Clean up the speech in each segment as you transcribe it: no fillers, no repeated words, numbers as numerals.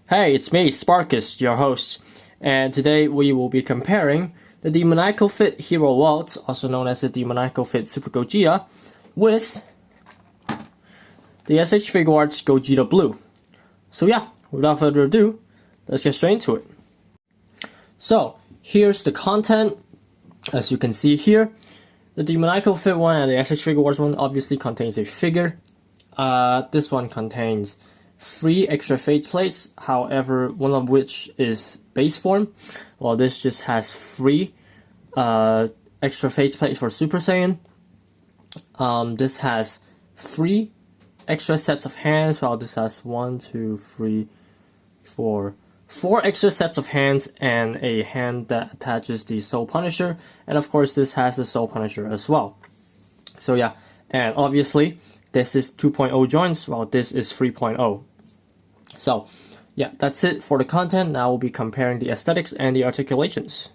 Hey, it's me, Sparkist, your host, and today we will be comparing the Demoniacal Fit Hero Waltz, also known as the Demoniacal Fit Super Gogeta, with the SH Figuarts Gogeta Blue. So yeah, without further ado, let's get straight into it. So, here's the content. As you can see here, the Demoniacal Fit one and the SH Figuarts one obviously contains a figure. This one contains 3 extra faceplates, however, one of which is base form, while this just has 3 extra faceplates for Super Saiyan. This has 3 extra sets of hands, while this has 4 extra sets of hands and a hand that attaches the Soul Punisher, and of course this has the Soul Punisher as well. So yeah, and obviously this is 2.0 joints, while this is 3.0. So yeah, that's it for the content. Now we'll be comparing the aesthetics and the articulations.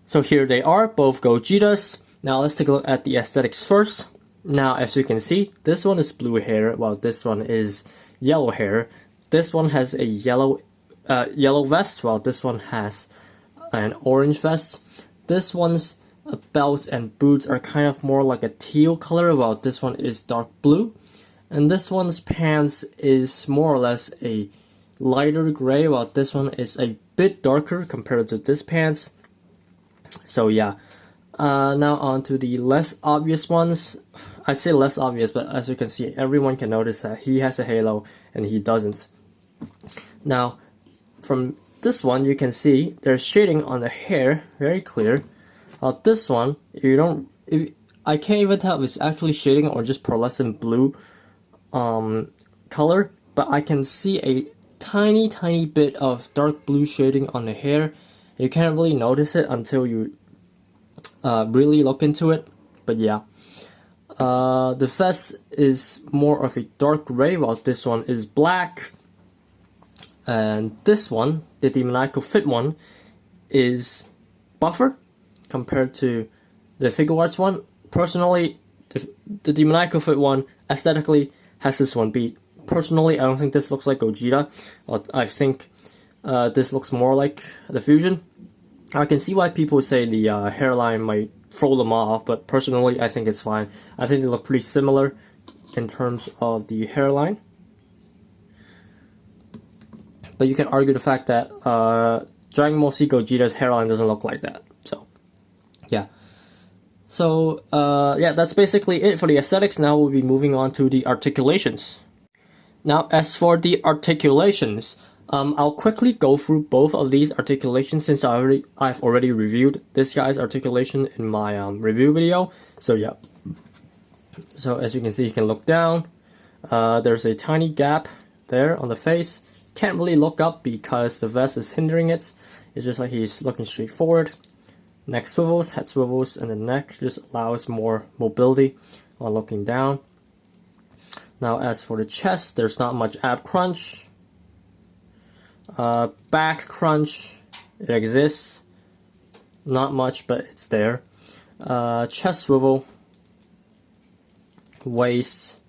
So here they are, both Gogetas. Now let's take a look at the aesthetics first. Now as you can see, this one is blue hair, while this one is yellow hair. This one has a yellow vest, while this one has an orange vest. This one's belt and boots are kind of more like a teal color, while this one is dark blue. And this one's pants is more or less a lighter gray, while this one is a bit darker compared to this pants. So yeah, now on to the less obvious ones. I'd say less obvious, but as you can see, everyone can notice that he has a halo and he doesn't. Now, from this one, you can see there's shading on the hair, very clear. While this one, I can't even tell if it's actually shading or just pearlescent blue color, but I can see a tiny bit of dark blue shading on the hair. You can't really notice it until you really look into it, but yeah. The vest is more of a dark gray, while this one is black. And this one, the Demoniacal Fit one, is buffer compared to the Figuarts one. Personally, the Demoniacal Fit one aesthetically has this one beat. Personally, I don't think this looks like Gogeta. I think this looks more like the Fusion. I can see why people say the hairline might throw them off, but personally, I think it's fine. I think they look pretty similar in terms of the hairline. But you can argue the fact that Dragon Ball Z Gogeta's hairline doesn't look like that. So, yeah. So, yeah, that's basically it for the aesthetics. Now we'll be moving on to the articulations. Now, as for the articulations, I'll quickly go through both of these articulations since I've already reviewed this guy's articulation in my review video. So, yeah. So, as you can see, you can look down. There's a tiny gap there on the face. Can't really look up because the vest is hindering it. It's just like he's looking straight forward. Neck swivels, head swivels, and the neck just allows more mobility while looking down. Now as for the chest, there's not much ab crunch. Back crunch, it exists. Not much, but it's there. Chest swivel. Waist.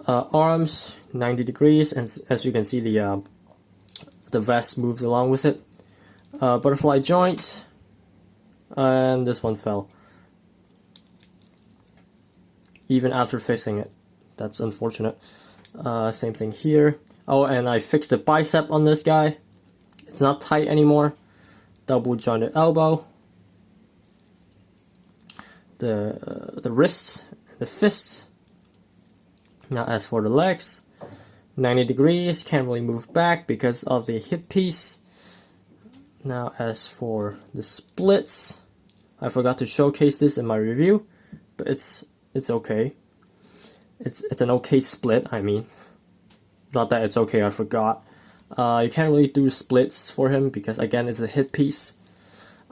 Arms, 90 degrees, and as you can see, the vest moves along with it. Butterfly joint, and this one fell. Even after fixing it. That's unfortunate. Same thing here. Oh, and I fixed the bicep on this guy. It's not tight anymore. Double jointed elbow. The wrists, the fists. Now as for the legs, 90 degrees, can't really move back because of the hip piece. Now as for the splits, I forgot to showcase this in my review, but it's okay. It's an okay split, I mean. Not that it's okay, I forgot. You can't really do splits for him because again it's a hip piece.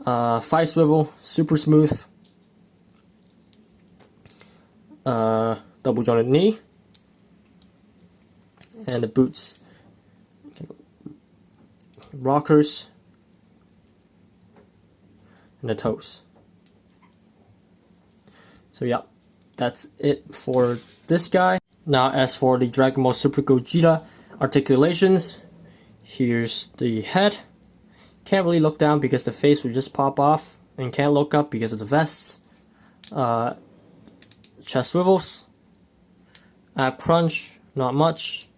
Thigh swivel, super smooth. Double jointed knee. And the boots, rockers, and the toes. So yeah, that's it for this guy. Now as for the Dragon Ball Super Gogeta, articulations. Here's the head. Can't really look down because the face would just pop off, and can't look up because of the vests. Chest swivels. Ab crunch, not much.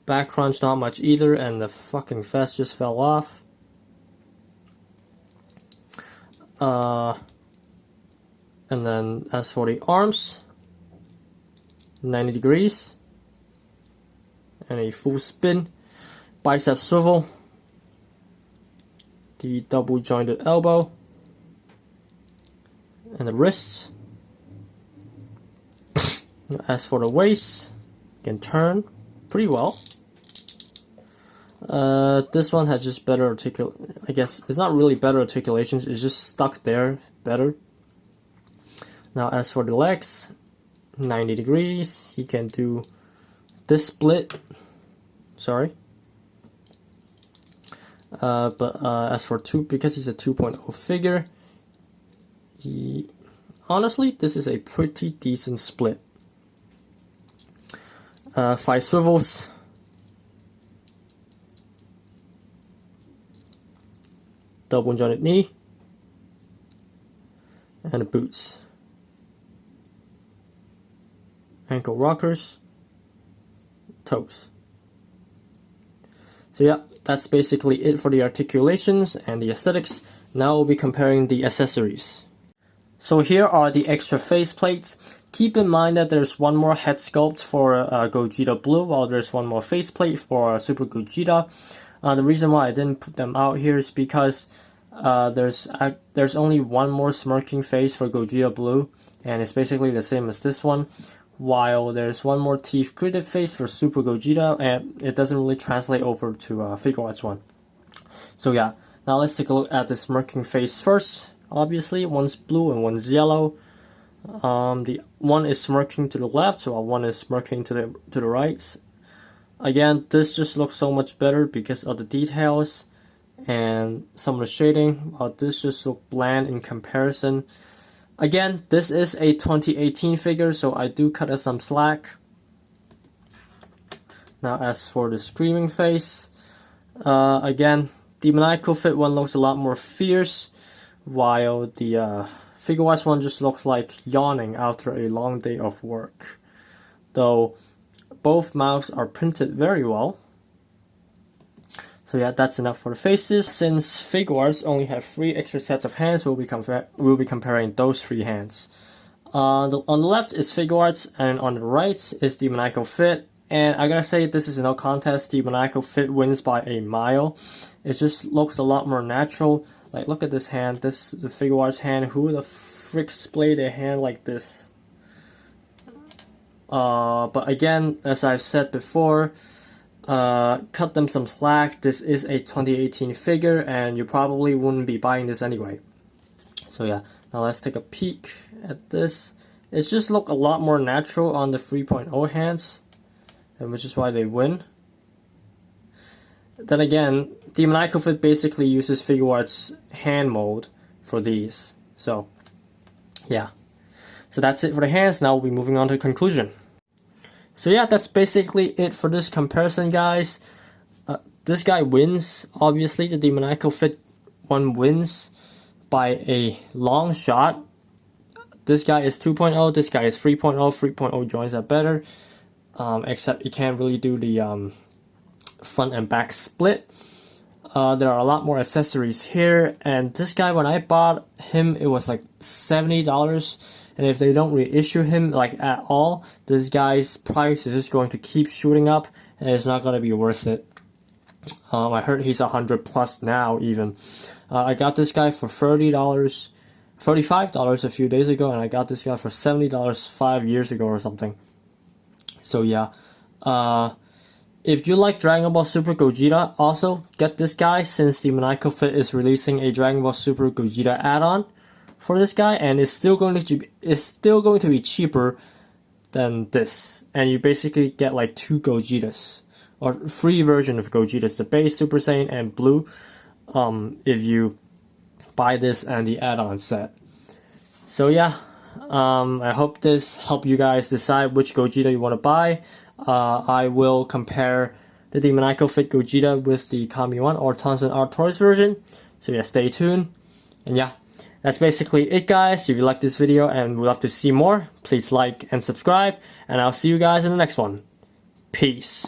Back crunch, not much either, and the fucking vest just fell off. And then as for the arms, 90 degrees and a full spin. Bicep swivel, the double jointed elbow, and the wrists. As for the waist, you can turn pretty well. This one has just better I guess it's not really better articulations, it's just stuck there better. Now as for the legs, 90 degrees, he can do this split, sorry. But as for because he's a 2.0 figure, honestly, this is a pretty decent split. 5 swivels. Double jointed knee. And the boots. Ankle rockers. Toes. So yeah, that's basically it for the articulations and the aesthetics. Now we'll be comparing the accessories. So here are the extra face plates. Keep in mind that there's one more head sculpt for Gogeta Blue, while there's one more face plate for Super Gogeta. The reason why I didn't put them out here is because there's only one more smirking face for Gogeta Blue, and it's basically the same as this one. While there's one more teeth gritted face for Super Gogeta, and it doesn't really translate over to Figuarts one. So yeah, now let's take a look at the smirking face first. Obviously, one's blue and one's yellow. The one is smirking to the left, while one is smirking to the right. Again, this just looks so much better because of the details and some of the shading, while this just looks bland in comparison. Again, this is a 2018 figure, so I do cut us some slack. Now as for the screaming face, again, Demoniacal fit one looks a lot more fierce, while the Figuarts one just looks like yawning after a long day of work. Though both mouths are printed very well. So yeah, that's enough for the faces. Since Figuarts only have 3 extra sets of hands, we'll be comparing those 3 hands. On the left is Figuarts, and on the right is Demoniacal fit. And I gotta say, this is no contest. Demoniacal fit wins by a mile. It just looks a lot more natural. Like, look at this hand. This the Figuarts hand. Who the frick splayed a hand like this? But again, as I've said before, cut them some slack. This is a 2018 figure, and you probably wouldn't be buying this anyway. So yeah, now let's take a peek at this. It just look a lot more natural on the 3.0 hands, and which is why they win. Then again, Demoniacal fit basically uses Figuarts hand mold for these. So yeah, so that's it for the hands. Now we'll be moving on to the conclusion. So yeah, that's basically it for this comparison, guys. This guy wins. Obviously, the Demoniacal fit one wins by a long shot. This guy is 2.0, this guy is 3.0. 3.0 joints are better, except you can't really do the front and back split. There are a lot more accessories here, and this guy, when I bought him, it was like $70. And if they don't reissue him like at all, this guy's price is just going to keep shooting up, and it's not going to be worth it. I heard he's 100 plus now even. I got this guy for $35 a few days ago, and I got this guy for $70 5 years ago or something. So yeah, if you like Dragon Ball Super Gogeta, also get this guy, since the Demoniacal fit is releasing a Dragon Ball Super Gogeta add-on for this guy, and it's still going to be cheaper than this, and you basically get like 2 Gogetas, or 3 versions of Gogetas, the base, Super Saiyan, and Blue, if you buy this and the add-on set. So yeah, I hope this helped you guys decide which Gogeta you want to buy. I will compare the Demoniacal Fit Gogeta with the Kami 1 or Tonston Art Toys version. So yeah, stay tuned. And yeah, that's basically it, guys. If you like this video and would love to see more, please like and subscribe. And I'll see you guys in the next one. Peace.